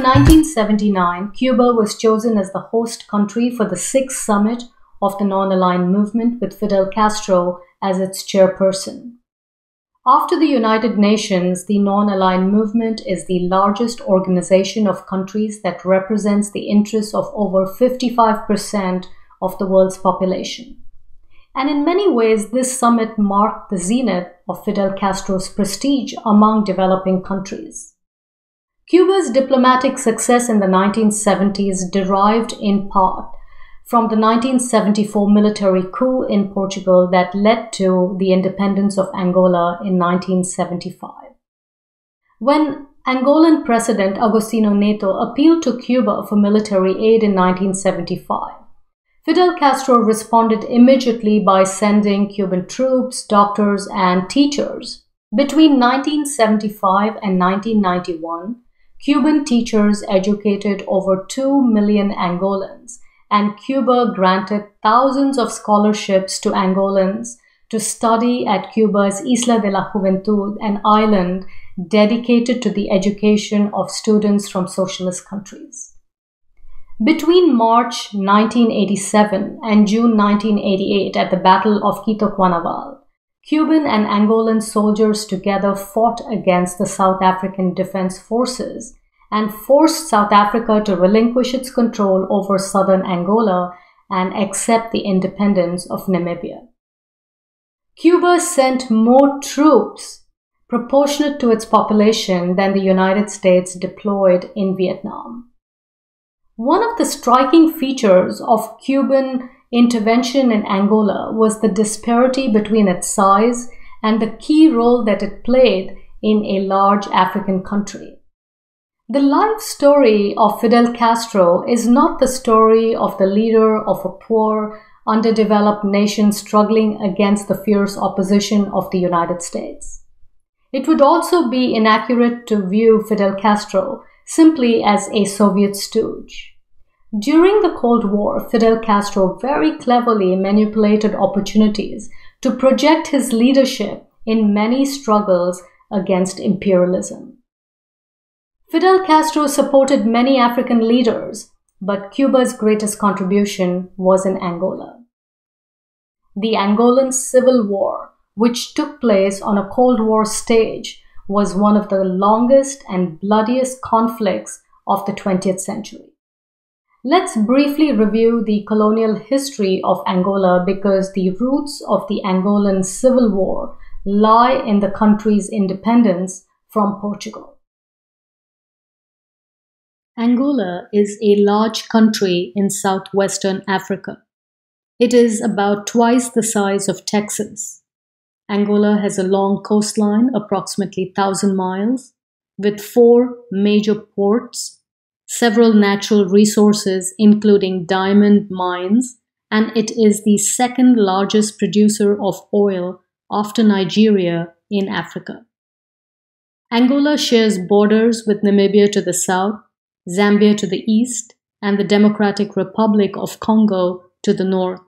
in 1979, Cuba was chosen as the host country for the 6th summit of the Non-Aligned Movement with Fidel Castro as its chairperson. After the United Nations, the Non-Aligned Movement is the largest organization of countries that represents the interests of over 55% of the world's population. And in many ways, this summit marked the zenith of Fidel Castro's prestige among developing countries. Cuba's diplomatic success in the 1970s derived in part from the 1974 military coup in Portugal that led to the independence of Angola in 1975. When Angolan President Agostinho Neto appealed to Cuba for military aid in 1975, Fidel Castro responded immediately by sending Cuban troops, doctors, and teachers. Between 1975 and 1991, Cuban teachers educated over 2 million Angolans, and Cuba granted thousands of scholarships to Angolans to study at Cuba's Isla de la Juventud, an island dedicated to the education of students from socialist countries. Between March 1987 and June 1988 at the Battle of Quito Cuanaval, Cuban and Angolan soldiers together fought against the South African Defense Forces and forced South Africa to relinquish its control over southern Angola and accept the independence of Namibia. Cuba sent more troops proportionate to its population than the United States deployed in Vietnam. One of the striking features of Cuban intervention in Angola was the disparity between its size and the key role that it played in a large African country. The life story of Fidel Castro is not the story of the leader of a poor, underdeveloped nation struggling against the fierce opposition of the United States. It would also be inaccurate to view Fidel Castro simply as a Soviet stooge. During the Cold War, Fidel Castro very cleverly manipulated opportunities to project his leadership in many struggles against imperialism. Fidel Castro supported many African leaders, but Cuba's greatest contribution was in Angola. The Angolan Civil War, which took place on a Cold War stage, was one of the longest and bloodiest conflicts of the 20th century. Let's briefly review the colonial history of Angola because the roots of the Angolan Civil War lie in the country's independence from Portugal. Angola is a large country in southwestern Africa. It is about twice the size of Texas. Angola has a long coastline, approximately 1,000 miles, with 4 major ports, several natural resources including diamond mines, and it is the second largest producer of oil after Nigeria in Africa. Angola shares borders with Namibia to the south, Zambia to the east, and the Democratic Republic of Congo to the north.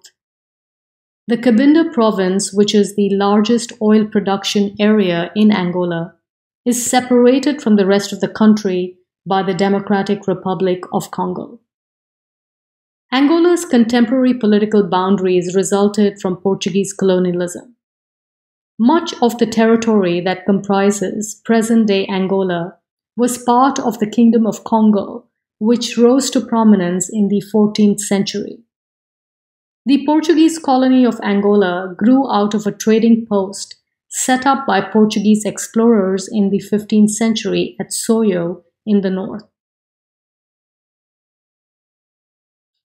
The Cabinda province, which is the largest oil production area in Angola, is separated from the rest of the country by the Democratic Republic of Congo. Angola's contemporary political boundaries resulted from Portuguese colonialism. Much of the territory that comprises present-day Angola was part of the Kingdom of Congo, which rose to prominence in the 14th century. The Portuguese colony of Angola grew out of a trading post set up by Portuguese explorers in the 15th century at Soyo in the north.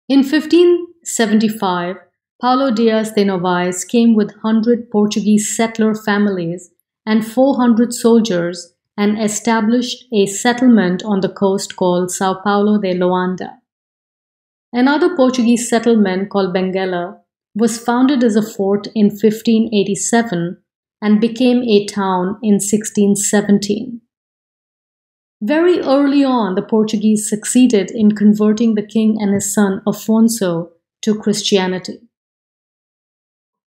In 1575, Paulo Dias de Novaes came with 100 Portuguese settler families and 400 soldiers and established a settlement on the coast called São Paulo de Loanda. Another Portuguese settlement called Benguela was founded as a fort in 1587 and became a town in 1617. Very early on, the Portuguese succeeded in converting the king and his son Afonso to Christianity.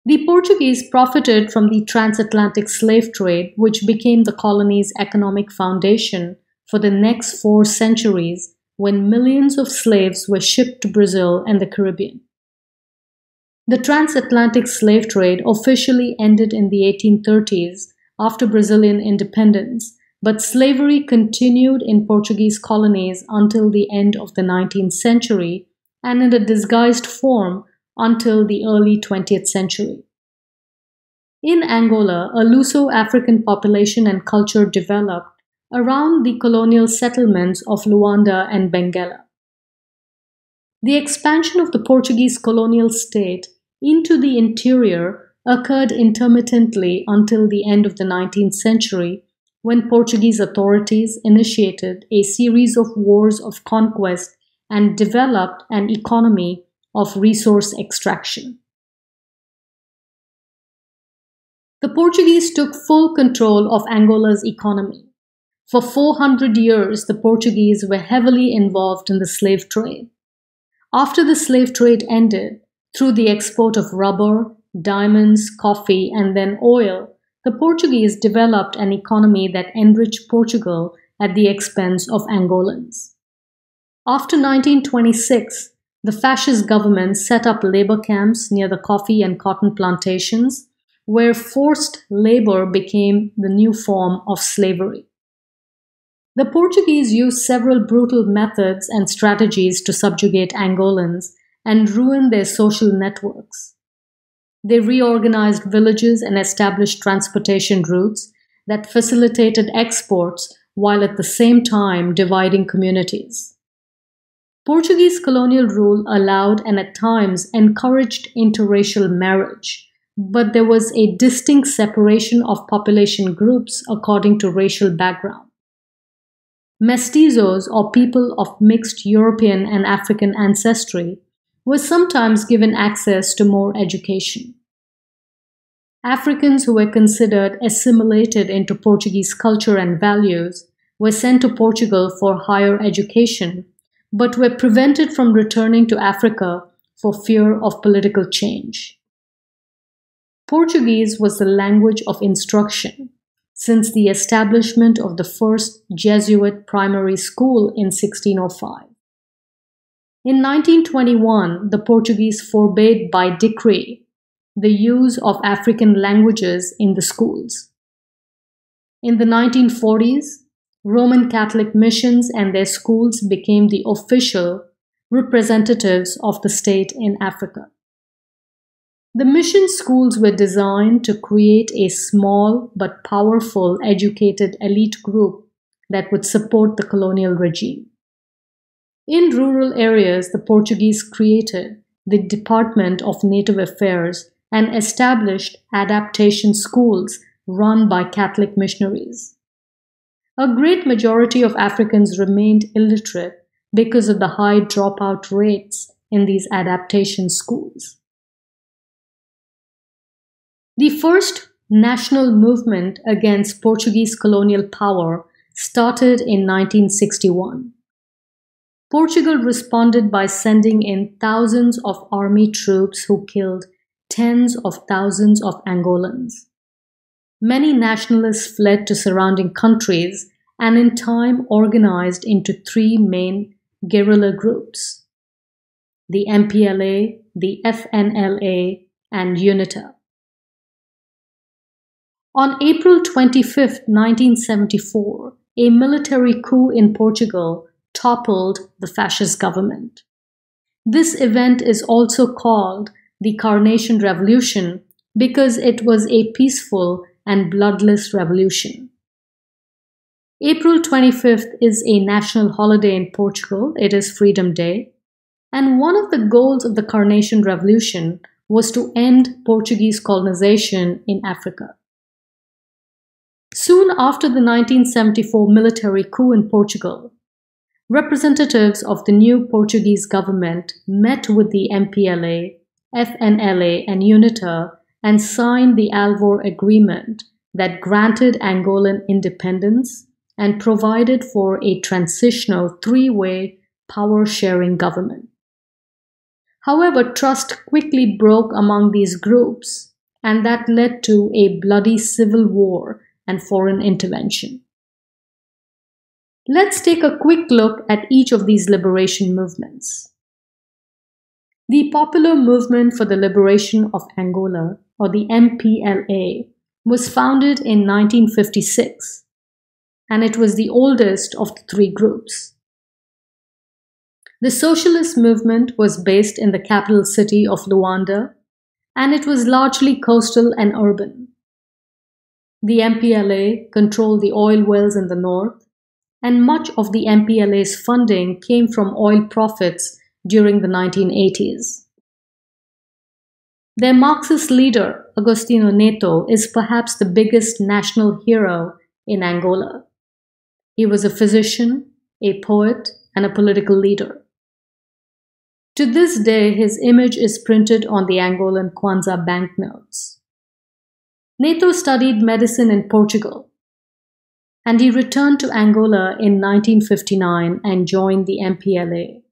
The Portuguese profited from the transatlantic slave trade, which became the colony's economic foundation for the next 4 centuries when millions of slaves were shipped to Brazil and the Caribbean. The transatlantic slave trade officially ended in the 1830s after Brazilian independence, but slavery continued in Portuguese colonies until the end of the 19th century and in a disguised form until the early 20th century. In Angola, a Luso-African population and culture developed around the colonial settlements of Luanda and Benguela. The expansion of the Portuguese colonial state into the interior occurred intermittently until the end of the 19th century, when Portuguese authorities initiated a series of wars of conquest and developed an economy of resource extraction. The Portuguese took full control of Angola's economy. For 400 years, the Portuguese were heavily involved in the slave trade. After the slave trade ended, through the export of rubber, diamonds, coffee, and then oil, the Portuguese developed an economy that enriched Portugal at the expense of Angolans. After 1926, the fascist government set up labor camps near the coffee and cotton plantations, where forced labor became the new form of slavery. The Portuguese used several brutal methods and strategies to subjugate Angolans and ruin their social networks. They reorganized villages and established transportation routes that facilitated exports while at the same time dividing communities. Portuguese colonial rule allowed and at times encouraged interracial marriage, but there was a distinct separation of population groups according to racial background. Mestizos, or people of mixed European and African ancestry, were sometimes given access to more education. Africans who were considered assimilated into Portuguese culture and values were sent to Portugal for higher education, but were prevented from returning to Africa for fear of political change. Portuguese was the language of instruction since the establishment of the first Jesuit primary school in 1605. In 1921, the Portuguese forbade by decree the use of African languages in the schools. In the 1940s, Roman Catholic missions and their schools became the official representatives of the state in Africa. The mission schools were designed to create a small but powerful educated elite group that would support the colonial regime. In rural areas, the Portuguese created the Department of Native Affairs and established adaptation schools run by Catholic missionaries. A great majority of Africans remained illiterate because of the high dropout rates in these adaptation schools. The first national movement against Portuguese colonial power started in 1961. Portugal responded by sending in thousands of army troops who killed tens of thousands of Angolans. Many nationalists fled to surrounding countries and in time organized into 3 main guerrilla groups: the MPLA, the FNLA, and UNITA. On April 25, 1974, a military coup in Portugal toppled the fascist government. This event is also called the Carnation Revolution because it was a peaceful and bloodless revolution. April 25th is a national holiday in Portugal. It is Freedom Day. And one of the goals of the Carnation Revolution was to end Portuguese colonization in Africa. Soon after the 1974 military coup in Portugal, representatives of the new Portuguese government met with the MPLA, FNLA, and UNITA and signed the Alvor Agreement that granted Angolan independence and provided for a transitional 3-way power-sharing government. However, trust quickly broke among these groups, and that led to a bloody civil war and foreign intervention. Let's take a quick look at each of these liberation movements. The Popular Movement for the Liberation of Angola, or the MPLA, was founded in 1956, and it was the oldest of the three groups. The socialist movement was based in the capital city of Luanda, and it was largely coastal and urban. The MPLA controlled the oil wells in the north, and much of the MPLA's funding came from oil profits during the 1980s. Their Marxist leader, Agostinho Neto, is perhaps the biggest national hero in Angola. He was a physician, a poet, and a political leader. To this day, his image is printed on the Angolan Kwanza banknotes. Neto studied medicine in Portugal, and he returned to Angola in 1959 and joined the MPLA.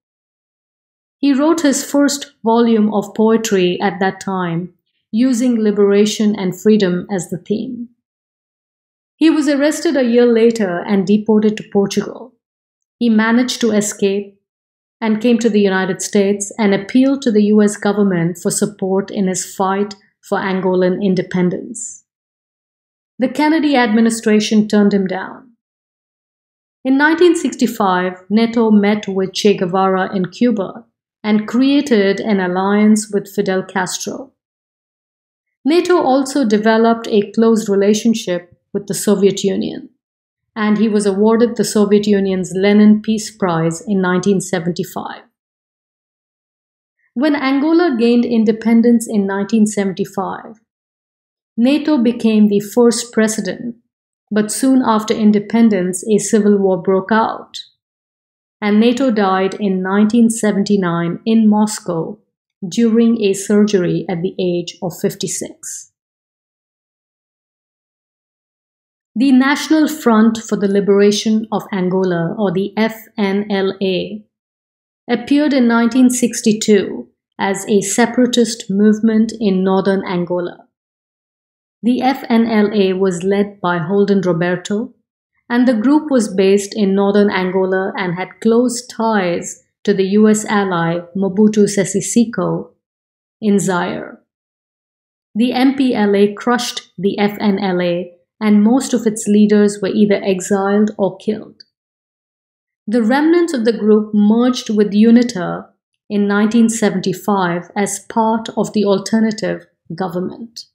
He wrote his first volume of poetry at that time, using liberation and freedom as the theme. He was arrested a year later and deported to Portugal. He managed to escape and came to the United States and appealed to the US government for support in his fight for Angolan independence. The Kennedy administration turned him down. In 1965, Neto met with Che Guevara in Cuba and created an alliance with Fidel Castro. Neto also developed a close relationship with the Soviet Union, and he was awarded the Soviet Union's Lenin Peace Prize in 1975. When Angola gained independence in 1975, Neto became the first president, but soon after independence, a civil war broke out, and Neto died in 1979 in Moscow during a surgery at the age of 56. The National Front for the Liberation of Angola, or the FNLA, appeared in 1962 as a separatist movement in northern Angola. The FNLA was led by Holden Roberto, and the group was based in northern Angola and had close ties to the US ally Mobutu Sese Seko in Zaire. The MPLA crushed the FNLA, and most of its leaders were either exiled or killed. The remnants of the group merged with UNITA in 1975 as part of the alternative government.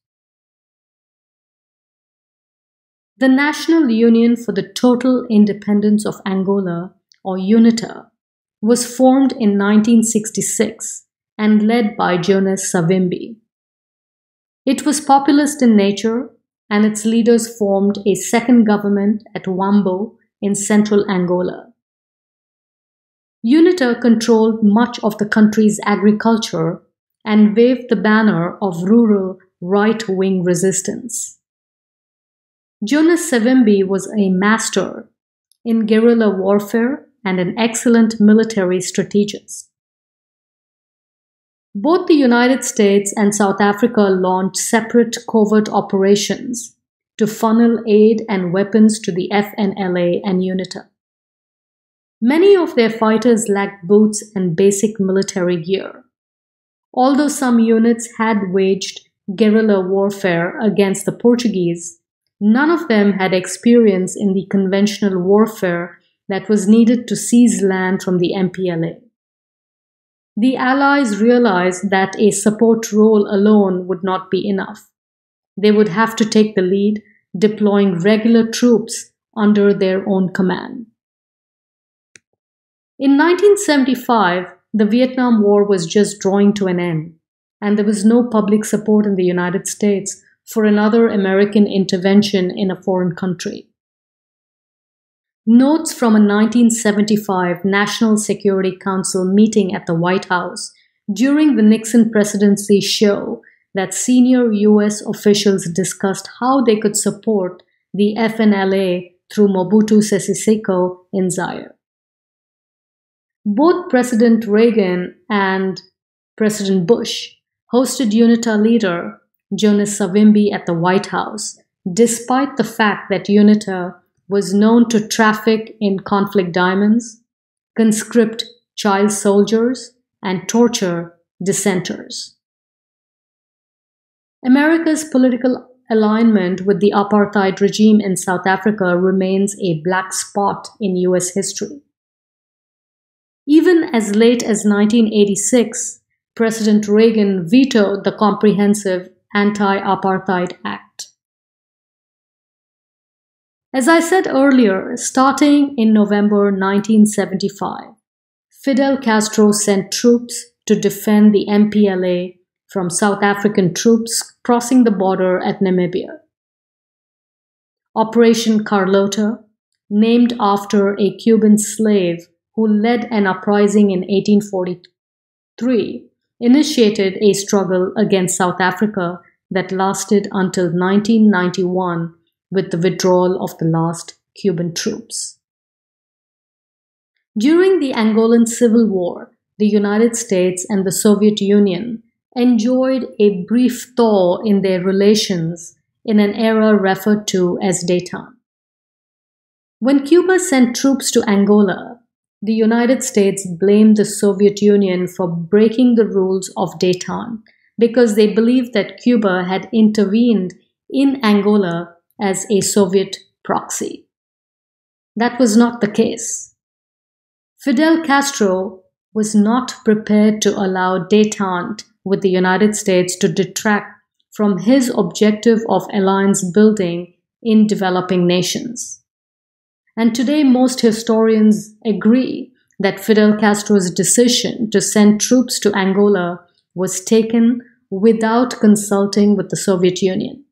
The National Union for the Total Independence of Angola, or UNITA, was formed in 1966 and led by Jonas Savimbi. It was populist in nature, and its leaders formed a second government at Wambo in central Angola. UNITA controlled much of the country's agriculture and waved the banner of rural right-wing resistance. Jonas Savimbi was a master in guerrilla warfare and an excellent military strategist. Both the United States and South Africa launched separate covert operations to funnel aid and weapons to the FNLA and UNITA. Many of their fighters lacked boots and basic military gear. Although some units had waged guerrilla warfare against the Portuguese, none of them had experience in the conventional warfare that was needed to seize land from the MPLA. The Allies realized that a support role alone would not be enough. They would have to take the lead, deploying regular troops under their own command. In 1975, the Vietnam War was just drawing to an end, and there was no public support in the United States for another American intervention in a foreign country. Notes from a 1975 National Security Council meeting at the White House during the Nixon presidency show that senior US officials discussed how they could support the FNLA through Mobutu Sese Seko in Zaire. Both President Reagan and President Bush hosted UNITA leader Jonas Savimbi at the White House, despite the fact that UNITA was known to traffic in conflict diamonds, conscript child soldiers, and torture dissenters. America's political alignment with the apartheid regime in South Africa remains a black spot in US history. Even as late as 1986, President Reagan vetoed the Comprehensive Anti-Apartheid Act. As I said earlier, starting in November 1975, Fidel Castro sent troops to defend the MPLA from South African troops crossing the border at Namibia. Operation Carlota, named after a Cuban slave who led an uprising in 1843, initiated a struggle against South Africa that lasted until 1991 with the withdrawal of the last Cuban troops. During the Angolan Civil War, the United States and the Soviet Union enjoyed a brief thaw in their relations in an era referred to as détente. When Cuba sent troops to Angola, the United States blamed the Soviet Union for breaking the rules of détente because they believed that Cuba had intervened in Angola as a Soviet proxy. That was not the case. Fidel Castro was not prepared to allow détente with the United States to detract from his objective of alliance building in developing nations. And today, most historians agree that Fidel Castro's decision to send troops to Angola was taken without consulting with the Soviet Union.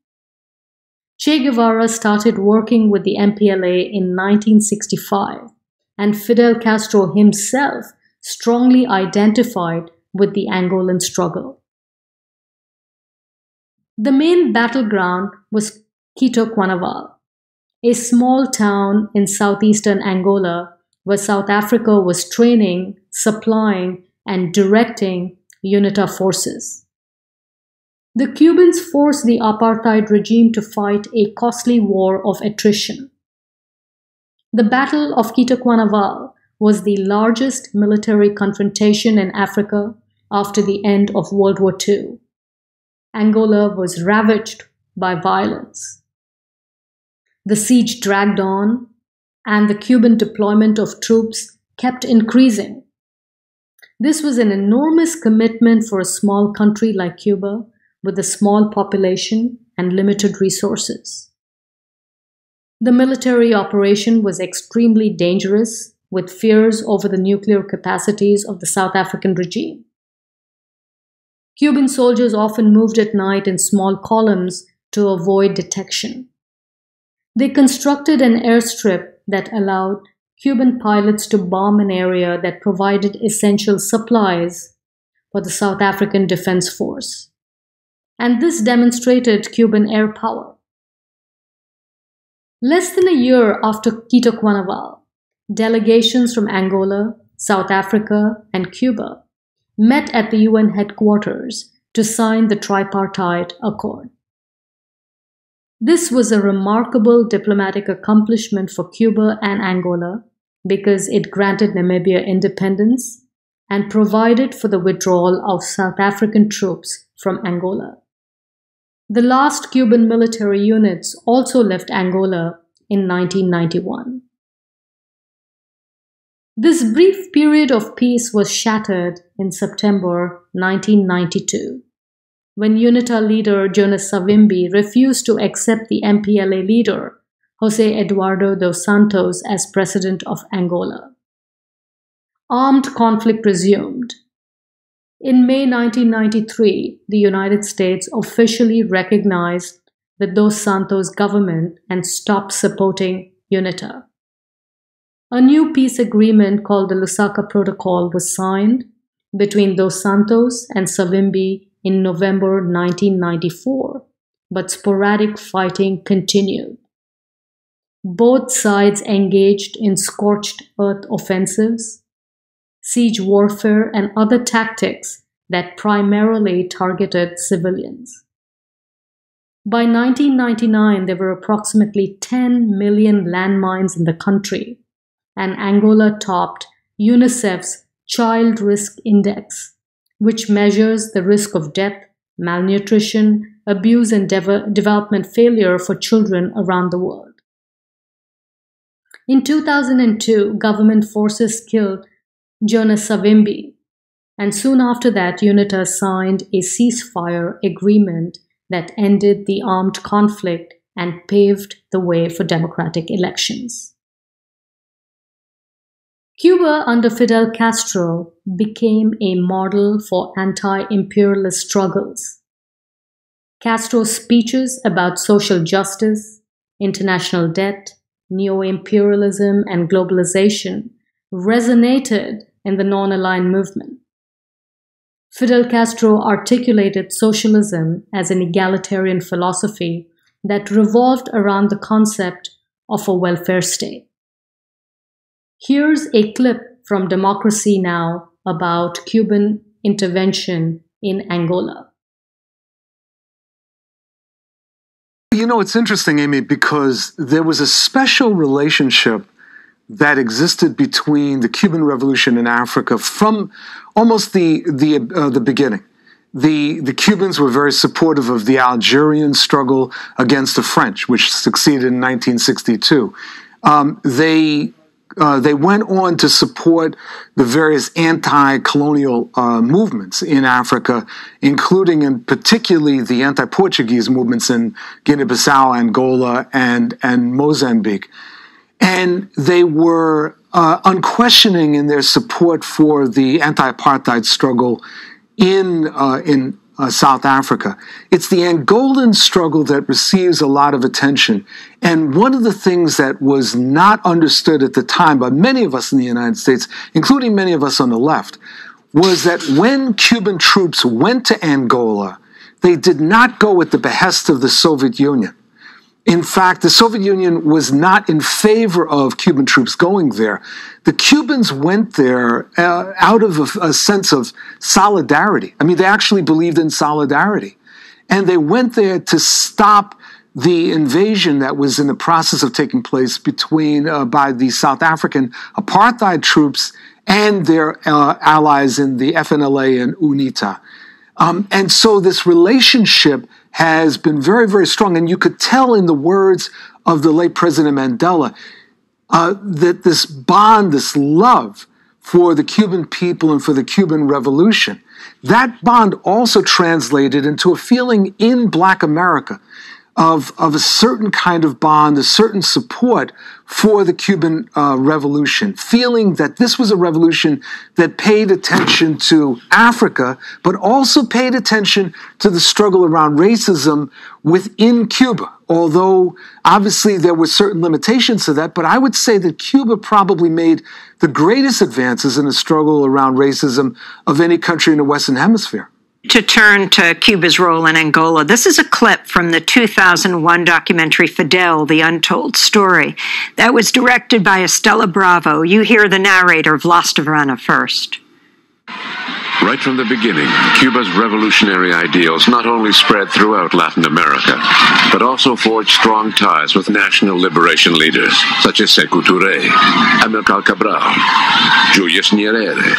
Che Guevara started working with the MPLA in 1965, and Fidel Castro himself strongly identified with the Angolan struggle. The main battleground was Quito Cuanavalle, a small town in southeastern Angola where South Africa was training, supplying, and directing UNITA forces. The Cubans forced the apartheid regime to fight a costly war of attrition. The Battle of Quito Cuanavalle was the largest military confrontation in Africa after the end of World War II. Angola was ravaged by violence. The siege dragged on, and the Cuban deployment of troops kept increasing. This was an enormous commitment for a small country like Cuba, with a small population and limited resources. The military operation was extremely dangerous, with fears over the nuclear capacities of the South African regime. Cuban soldiers often moved at night in small columns to avoid detection. They constructed an airstrip that allowed Cuban pilots to bomb an area that provided essential supplies for the South African Defense Force. And this demonstrated Cuban air power. Less than a year after Quito Cuanavalle, delegations from Angola, South Africa, and Cuba met at the UN headquarters to sign the Tripartite Accord. This was a remarkable diplomatic accomplishment for Cuba and Angola because it granted Namibia independence and provided for the withdrawal of South African troops from Angola. The last Cuban military units also left Angola in 1991. This brief period of peace was shattered in September 1992, when UNITA leader Jonas Savimbi refused to accept the MPLA leader, José Eduardo dos Santos, as president of Angola. Armed conflict resumed. In May 1993, the United States officially recognized the Dos Santos government and stopped supporting UNITA. A new peace agreement called the Lusaka Protocol was signed between Dos Santos and Savimbi in November 1994, but sporadic fighting continued. Both sides engaged in scorched earth offensives, siege warfare, and other tactics that primarily targeted civilians. By 1999, there were approximately 10 million landmines in the country, and Angola topped UNICEF's Child Risk Index, which measures the risk of death, malnutrition, abuse, and development failure for children around the world. In 2002, government forces killed Jonas Savimbi, and soon after that, UNITA signed a ceasefire agreement that ended the armed conflict and paved the way for democratic elections. Cuba under Fidel Castro became a model for anti-imperialist struggles. Castro's speeches about social justice, international debt, neo-imperialism, and globalization resonated in the non-aligned movement. Fidel Castro articulated socialism as an egalitarian philosophy that revolved around the concept of a welfare state. Here's a clip from Democracy Now! About Cuban intervention in Angola. You know, it's interesting, Amy, because there was a special relationship that existed between the Cuban Revolution in Africa from almost the beginning. The Cubans were very supportive of the Algerian struggle against the French, which succeeded in 1962. They went on to support the various anti-colonial movements in Africa, including and particularly the anti-Portuguese movements in Guinea-Bissau, Angola, and Mozambique. And they were unquestioning in their support for the anti-apartheid struggle in South Africa. It's the Angolan struggle that receives a lot of attention. And one of the things that was not understood at the time by many of us in the United States, including many of us on the left, was that when Cuban troops went to Angola, they did not go at the behest of the Soviet Union. In fact, the Soviet Union was not in favor of Cuban troops going there. The Cubans went there out of a sense of solidarity. I mean, they actually believed in solidarity. And they went there to stop the invasion that was in the process of taking place by the South African apartheid troops and their allies in the FNLA and UNITA. And so this relationship has been very, very strong. And you could tell in the words of the late President Mandela that this bond, this love for the Cuban people and for the Cuban Revolution, that bond also translated into a feeling in Black America of a certain kind of bond, a certain support for the Cuban Revolution, feeling that this was a revolution that paid attention to Africa, but also paid attention to the struggle around racism within Cuba. Although, obviously, there were certain limitations to that, but I would say that Cuba probably made the greatest advances in the struggle around racism of any country in the Western Hemisphere. To turn to Cuba's role in Angola, this is a clip from the 2001 documentary Fidel, the Untold Story. That was directed by Estela Bravo. You hear the narrator, Vlasta Vrana, first. Right from the beginning, Cuba's revolutionary ideals not only spread throughout Latin America, but also forged strong ties with national liberation leaders such as Sekou Touré, Amilcar Cabral, Julius Nyerere,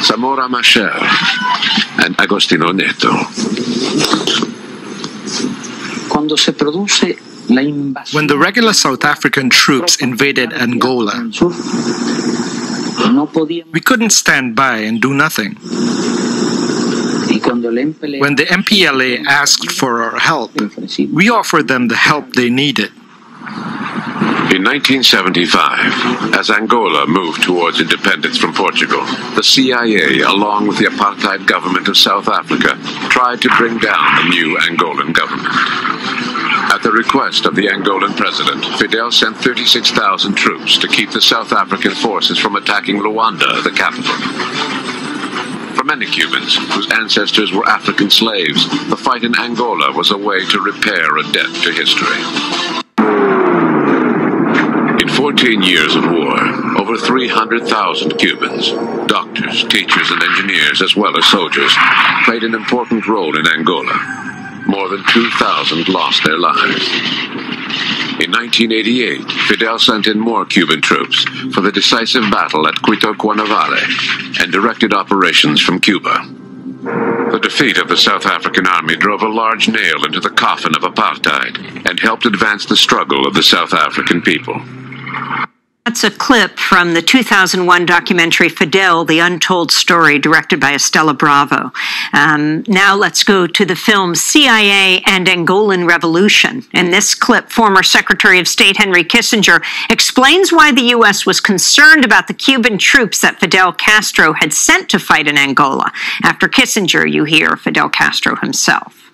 Samora Machel, and Agostinho Neto. When the regular South African troops invaded Angola, we couldn't stand by and do nothing. When the MPLA asked for our help, we offered them the help they needed. In 1975, as Angola moved towards independence from Portugal, the CIA, along with the apartheid government of South Africa, tried to bring down the new Angolan government. At the request of the Angolan president, Fidel sent 36,000 troops to keep the South African forces from attacking Luanda, the capital. For many Cubans, whose ancestors were African slaves, the fight in Angola was a way to repair a debt to history. In 14 years of war, over 300,000 Cubans, doctors, teachers, and engineers, as well as soldiers, played an important role in Angola. More than 2,000 lost their lives. In 1988, Fidel sent in more Cuban troops for the decisive battle at Quito Cuernavaca and directed operations from Cuba. The defeat of the South African army drove a large nail into the coffin of apartheid and helped advance the struggle of the South African people. That's a clip from the 2001 documentary Fidel, the Untold Story, directed by Estela Bravo. Now let's go to the film CIA and Angolan Revolution. In this clip, former Secretary of State Henry Kissinger explains why the U.S. was concerned about the Cuban troops that Fidel Castro had sent to fight in Angola. After Kissinger, you hear Fidel Castro himself.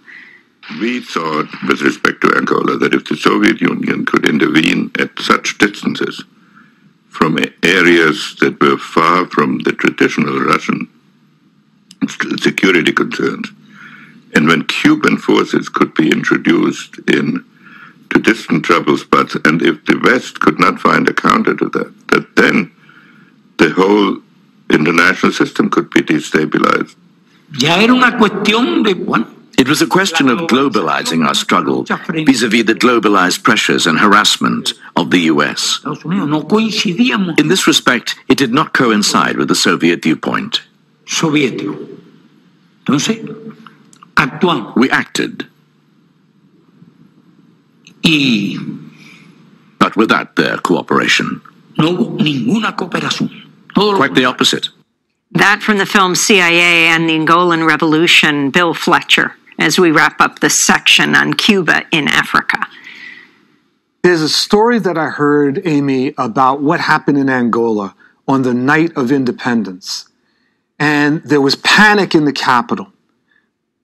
We thought, with respect to Angola, that if the Soviet Union could intervene at such distances from areas that were far from the traditional Russian security concerns, and when Cuban forces could be introduced to distant trouble spots, and if the West could not find a counter to that then the whole international system could be destabilized. It was a question of globalizing our struggle vis-à-vis the globalized pressures and harassment of the U.S. In this respect, it did not coincide with the Soviet viewpoint. We acted. But without their cooperation. Quite the opposite. That from the film CIA and the Angolan Revolution, Bill Fletcher, as we wrap up this section on Cuba in Africa. There's a story that I heard, Amy, about what happened in Angola on the night of independence. And there was panic in the capital.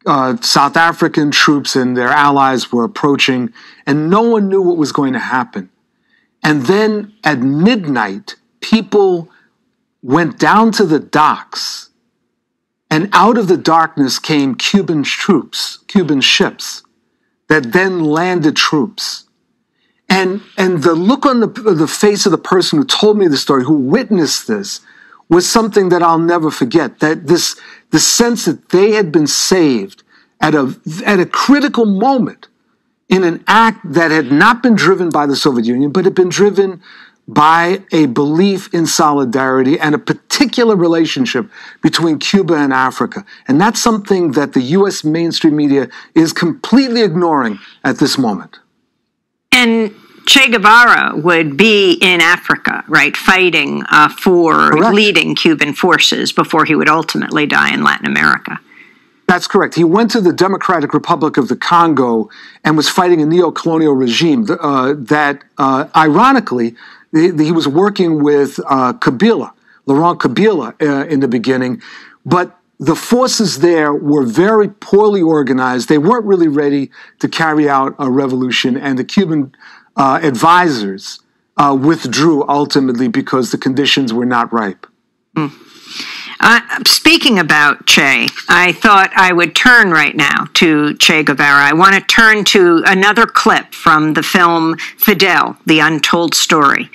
South African troops and their allies were approaching, and no one knew what was going to happen. And then at midnight, people went down to the docks, and out of the darkness came Cuban troops, Cuban ships, that then landed troops. And the look on the face of the person who told me the story, who witnessed this, was something that I'll never forget. That the sense that they had been saved at a critical moment in an act that had not been driven by the Soviet Union, but had been driven by a belief in solidarity and a particular relationship between Cuba and Africa. And that's something that the U.S. mainstream media is completely ignoring at this moment. And Che Guevara would be in Africa, right, fighting for Correct. leading Cuban forces before he would ultimately die in Latin America. That's correct. He went to the Democratic Republic of the Congo and was fighting a neo-colonial regime that, ironically, he was working with Kabila, Laurent Kabila in the beginning, but the forces there were very poorly organized. They weren't really ready to carry out a revolution, and the Cuban advisors withdrew ultimately because the conditions were not ripe. Speaking about Che, I thought I would turn right now to Che Guevara. I want to turn to another clip from the film Fidel, the Untold Story,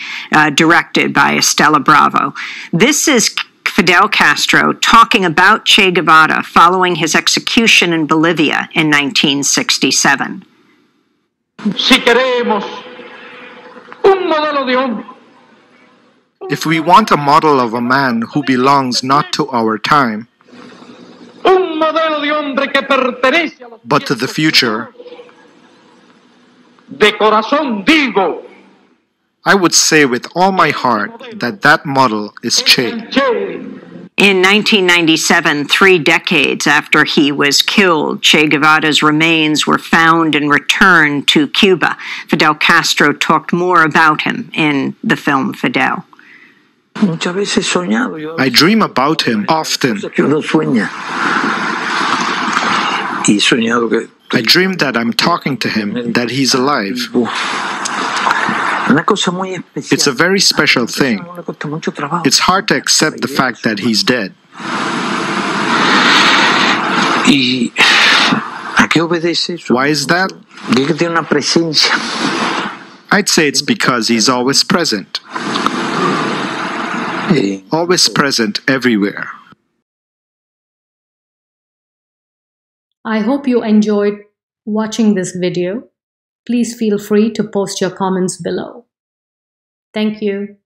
directed by Estela Bravo. This is Fidel Castro talking about Che Guevara following his execution in Bolivia in 1967. Si queremos un modelo de hombre. If we want a model of a man who belongs not to our time, but to the future, de corazón digo, I would say with all my heart that that model is Che. In 1997, 3 decades after he was killed, Che Guevara's remains were found and returned to Cuba. Fidel Castro talked more about him in the film Fidel. I dream about him often. I dream that I'm talking to him, that he's alive. It's a very special thing. It's hard to accept the fact that he's dead. Why is that? I'd say it's because he's always present. Always present everywhere. I hope you enjoyed watching this video. Please feel free to post your comments below. Thank you.